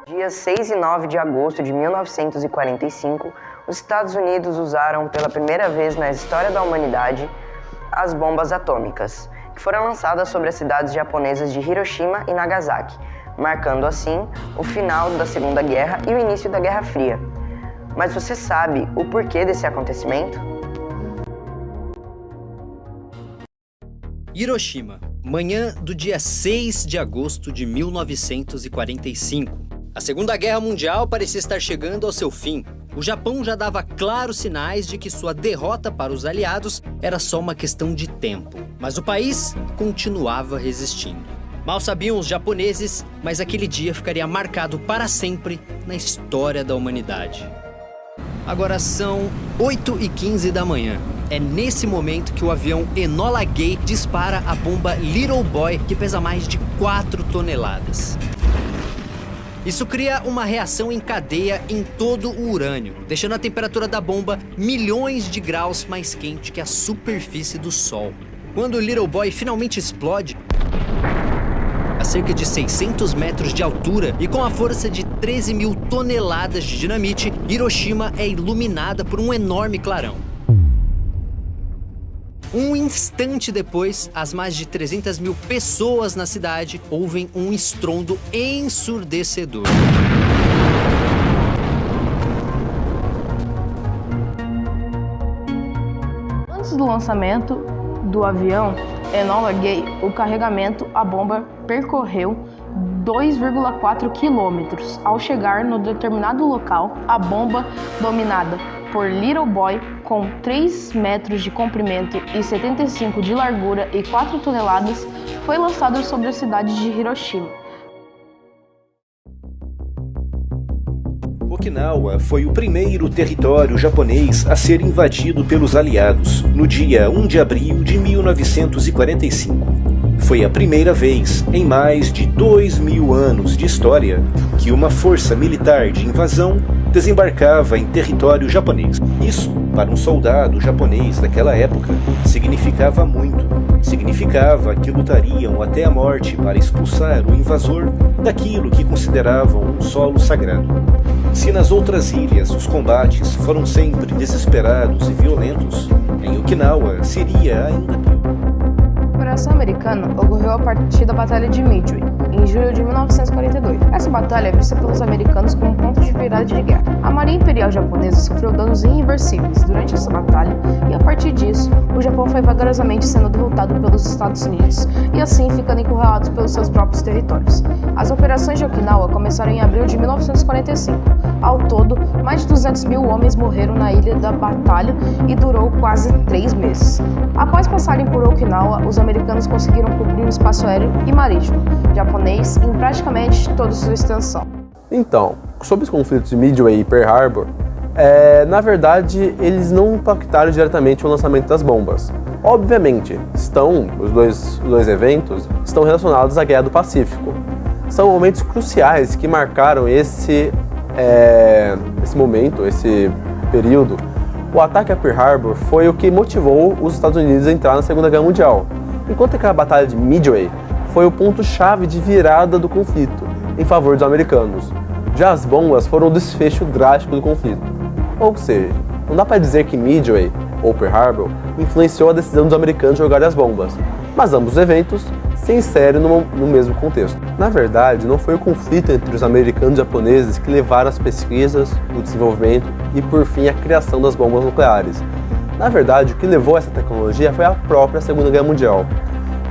Dias 6 e 9 de agosto de 1945, os Estados Unidos usaram pela primeira vez na história da humanidade as bombas atômicas, que foram lançadas sobre as cidades japonesas de Hiroshima e Nagasaki, marcando assim o final da Segunda Guerra e o início da Guerra Fria. Mas você sabe o porquê desse acontecimento? Hiroshima, manhã do dia 6 de agosto de 1945. A Segunda Guerra Mundial parecia estar chegando ao seu fim. O Japão já dava claros sinais de que sua derrota para os aliados era só uma questão de tempo. Mas o país continuava resistindo. Mal sabiam os japoneses, mas aquele dia ficaria marcado para sempre na história da humanidade. Agora são 8h15 da manhã. É nesse momento que o avião Enola Gay dispara a bomba Little Boy, que pesa mais de 4 toneladas. Isso cria uma reação em cadeia em todo o urânio, deixando a temperatura da bomba milhões de graus mais quente que a superfície do Sol. Quando o Little Boy finalmente explode, a cerca de 600 metros de altura e com a força de 13 mil toneladas de dinamite, Hiroshima é iluminada por um enorme clarão. Um instante depois, as mais de 300 mil pessoas na cidade ouvem um estrondo ensurdecedor. Antes do lançamento do avião Enola Gay, o carregamento, a bomba percorreu 2,4 quilômetros. Ao chegar no determinado local, a bomba, dominada por Little Boy, com 3 metros de comprimento e 75 de largura e 4 toneladas, foi lançada sobre a cidade de Hiroshima. Okinawa foi o primeiro território japonês a ser invadido pelos aliados, no dia 1 de abril de 1945. Foi a primeira vez em mais de 2.000 anos de história que uma força militar de invasão desembarcava em território japonês. Isso, para um soldado japonês daquela época, significava muito. Significava que lutariam até a morte para expulsar o invasor daquilo que consideravam um solo sagrado. Se nas outras ilhas os combates foram sempre desesperados e violentos, em Okinawa seria ainda pior. A operação americana ocorreu a partir da Batalha de Midway, em julho de 1942. Essa batalha é vista pelos americanos como um ponto de virada de guerra. A Marinha Imperial Japonesa sofreu danos irreversíveis durante essa batalha e, a partir disso, o Japão foi vagarosamente sendo derrotado pelos Estados Unidos e, assim, ficando encurralado pelos seus próprios territórios. As operações de Okinawa começaram em abril de 1945. Ao todo, mais de 200 mil homens morreram na ilha da batalha e durou quase 3 meses. Após passarem por Okinawa, os americanos conseguiram cobrir o espaço aéreo e marítimo japonês em praticamente toda sua extensão. Então, sobre os conflitos de Midway e Pearl Harbor, na verdade, eles não impactaram diretamente o lançamento das bombas. Obviamente, os dois eventos estão relacionados à Guerra do Pacífico. São momentos cruciais que marcaram esse momento, esse período. O ataque a Pearl Harbor foi o que motivou os Estados Unidos a entrar na Segunda Guerra Mundial, enquanto que a Batalha de Midway foi o ponto-chave de virada do conflito em favor dos americanos. Já as bombas foram o desfecho drástico do conflito. Ou seja, não dá para dizer que Midway ou Pearl Harbor influenciou a decisão dos americanos de jogarem as bombas, mas ambos os eventos se inserem no mesmo contexto. Na verdade, não foi o conflito entre os americanos e japoneses que levaram as pesquisas, o desenvolvimento e, por fim, a criação das bombas nucleares. Na verdade, o que levou a essa tecnologia foi a própria Segunda Guerra Mundial.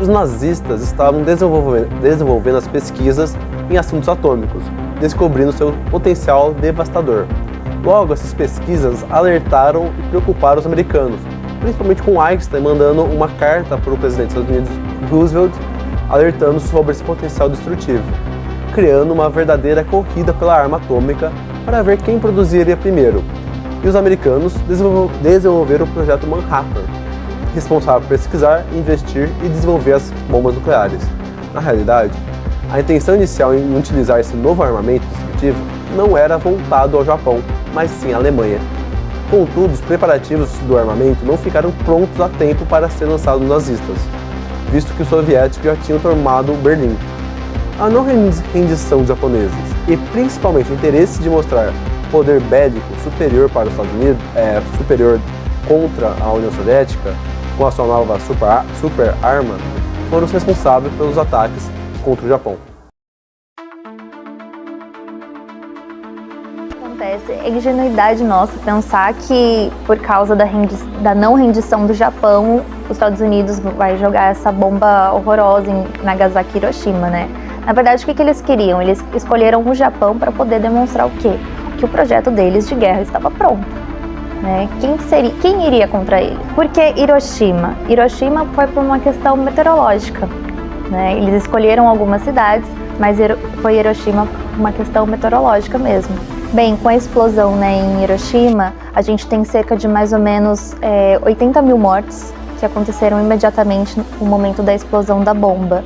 Os nazistas estavam desenvolvendo as pesquisas em assuntos atômicos, descobrindo seu potencial devastador. Logo, essas pesquisas alertaram e preocuparam os americanos, principalmente com Einstein mandando uma carta para o presidente dos Estados Unidos, Roosevelt, alertando sobre esse potencial destrutivo, criando uma verdadeira corrida pela arma atômica para ver quem produziria primeiro. E os americanos desenvolveram o projeto Manhattan, responsável por pesquisar, investir e desenvolver as bombas nucleares. Na realidade, a intenção inicial em utilizar esse novo armamento destrutivo não era voltado ao Japão, mas sim à Alemanha. Contudo, os preparativos do armamento não ficaram prontos a tempo para ser lançados nos nazistas, visto que os soviéticos já tinham tomado Berlim. A não rendição dos japoneses e principalmente o interesse de mostrar poder bélico superior para os Estados Unidos, superior contra a União Soviética, com a sua nova super arma, foram os responsáveis pelos ataques contra o Japão. É ingenuidade nossa pensar que, por causa da não rendição do Japão, os Estados Unidos vai jogar essa bomba horrorosa em Nagasaki e Hiroshima, né? Na verdade, o que eles queriam? Eles escolheram o Japão para poder demonstrar o quê? Que o projeto deles de guerra estava pronto, né? Quem iria contra ele? Por que Hiroshima? Hiroshima foi por uma questão meteorológica, né? Eles escolheram algumas cidades, mas foi Hiroshima uma questão meteorológica mesmo. Bem, com a explosão, né, em Hiroshima, a gente tem cerca de mais ou menos 80 mil mortes que aconteceram imediatamente no momento da explosão da bomba.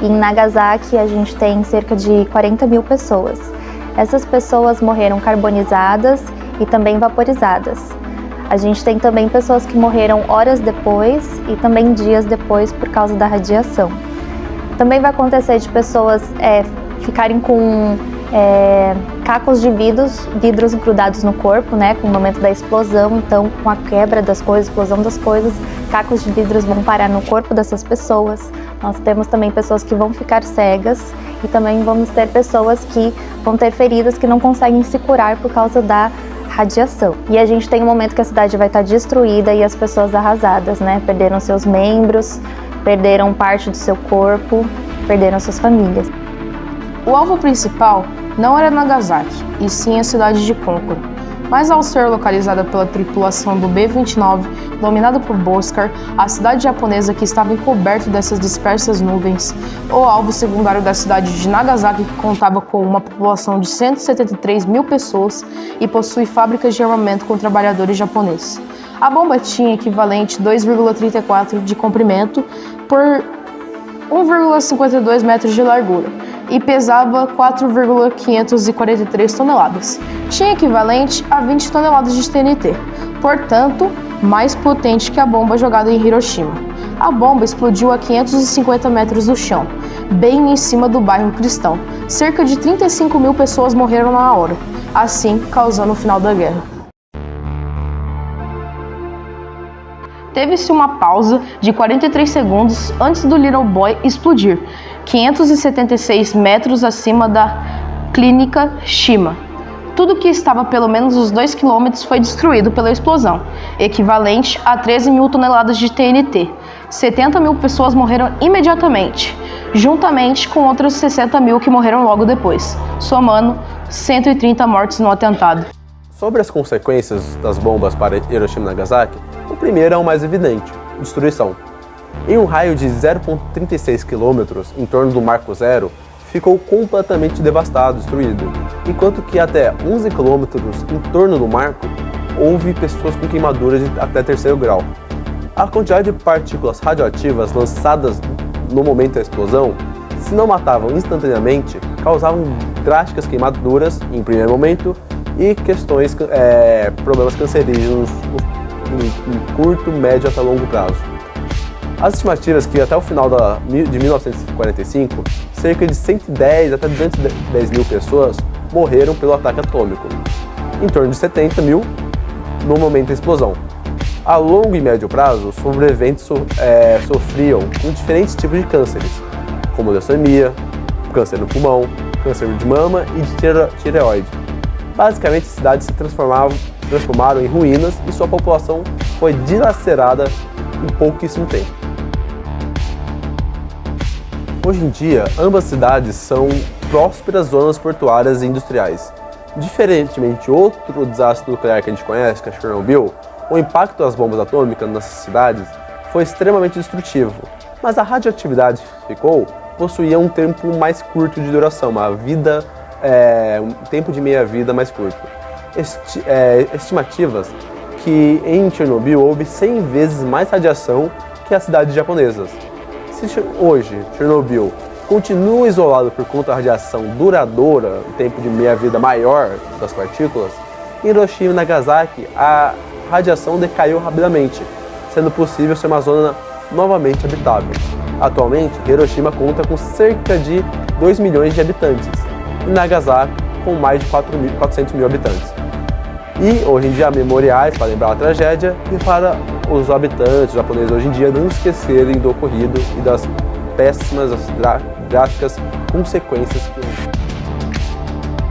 E em Nagasaki, a gente tem cerca de 40 mil pessoas. Essas pessoas morreram carbonizadas e também vaporizadas. A gente tem também pessoas que morreram horas depois e também dias depois por causa da radiação. Também vai acontecer de pessoas ficarem com cacos de vidros grudados no corpo, né, com o momento da explosão. Então, com a quebra das coisas, explosão das coisas, cacos de vidros vão parar no corpo dessas pessoas. Nós temos também pessoas que vão ficar cegas e também vamos ter pessoas que vão ter feridas que não conseguem se curar por causa da radiação. E a gente tem um momento que a cidade vai estar destruída e as pessoas arrasadas, né, perderam seus membros, perderam parte do seu corpo, perderam suas famílias. O alvo principal não era Nagasaki, e sim a cidade de Concorde. Mas ao ser localizada pela tripulação do B-29, dominada por Boskar, a cidade japonesa que estava encoberta dessas dispersas nuvens, o alvo secundário da cidade de Nagasaki, que contava com uma população de 173 mil pessoas e possui fábricas de armamento com trabalhadores japoneses. A bomba tinha equivalente 2,34 de comprimento por 1,52 metros de largura e pesava 4,543 toneladas. Tinha equivalente a 20 toneladas de TNT, portanto, mais potente que a bomba jogada em Hiroshima. A bomba explodiu a 550 metros do chão, bem em cima do bairro Cristão. Cerca de 35 mil pessoas morreram na hora, assim causando o final da guerra. Teve-se uma pausa de 43 segundos antes do Little Boy explodir, 576 metros acima da clínica Shima. Tudo que estava pelo menos uns 2 km foi destruído pela explosão, equivalente a 13 mil toneladas de TNT. 70 mil pessoas morreram imediatamente, juntamente com outras 60 mil que morreram logo depois, somando 130 mortes no atentado. Sobre as consequências das bombas para Hiroshima e Nagasaki, o primeiro é o mais evidente: destruição. Em um raio de 0,36 km em torno do Marco Zero, ficou completamente devastado, destruído, enquanto que até 11 km em torno do marco, houve pessoas com queimaduras de até 3º grau. A quantidade de partículas radioativas lançadas no momento da explosão, se não matavam instantaneamente, causavam drásticas queimaduras em primeiro momento e problemas cancerígenos em curto, médio até longo prazo. As estimativas que até o final de 1945, cerca de 110 até 210 mil pessoas morreram pelo ataque atômico, em torno de 70 mil no momento da explosão. A longo e médio prazo, os sobreviventes sofriam com diferentes tipos de cânceres, como leucemia, câncer no pulmão, câncer de mama e de tireoide. Basicamente, as cidades se transformaram em ruínas e sua população foi dilacerada em pouquíssimo tempo. Hoje em dia, ambas cidades são prósperas zonas portuárias e industriais. Diferentemente de outro desastre nuclear que a gente conhece, que é Chernobyl, o impacto das bombas atômicas nessas cidades foi extremamente destrutivo, mas a radioatividade que ficou possuía um tempo mais curto de duração, um tempo de meia-vida mais curto. Estimativas que em Chernobyl houve 100 vezes mais radiação que as cidades japonesas. Se hoje Chernobyl continua isolado por conta da radiação duradoura, um tempo de meia-vida maior das partículas, em Hiroshima e Nagasaki a radiação decaiu rapidamente, sendo possível ser uma zona novamente habitável. Atualmente, Hiroshima conta com cerca de 2 milhões de habitantes e Nagasaki com mais de 400 mil habitantes. E hoje em dia há memoriais para lembrar a tragédia e para os habitantes japoneses hoje em dia não esquecerem do ocorrido e das péssimas, drásticas consequências que houve.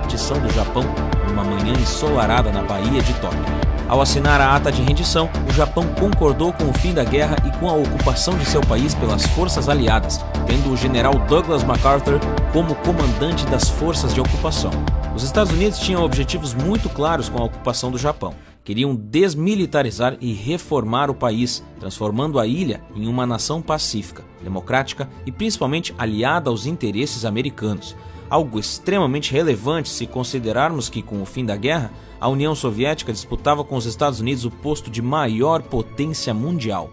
Rendição do Japão numa manhã ensolarada na Baía de Tóquio. Ao assinar a ata de rendição, o Japão concordou com o fim da guerra e com a ocupação de seu país pelas forças aliadas, tendo o general Douglas MacArthur como comandante das forças de ocupação. Os Estados Unidos tinham objetivos muito claros com a ocupação do Japão. Queriam desmilitarizar e reformar o país, transformando a ilha em uma nação pacífica, democrática e principalmente aliada aos interesses americanos. Algo extremamente relevante se considerarmos que, com o fim da guerra, a União Soviética disputava com os Estados Unidos o posto de maior potência mundial.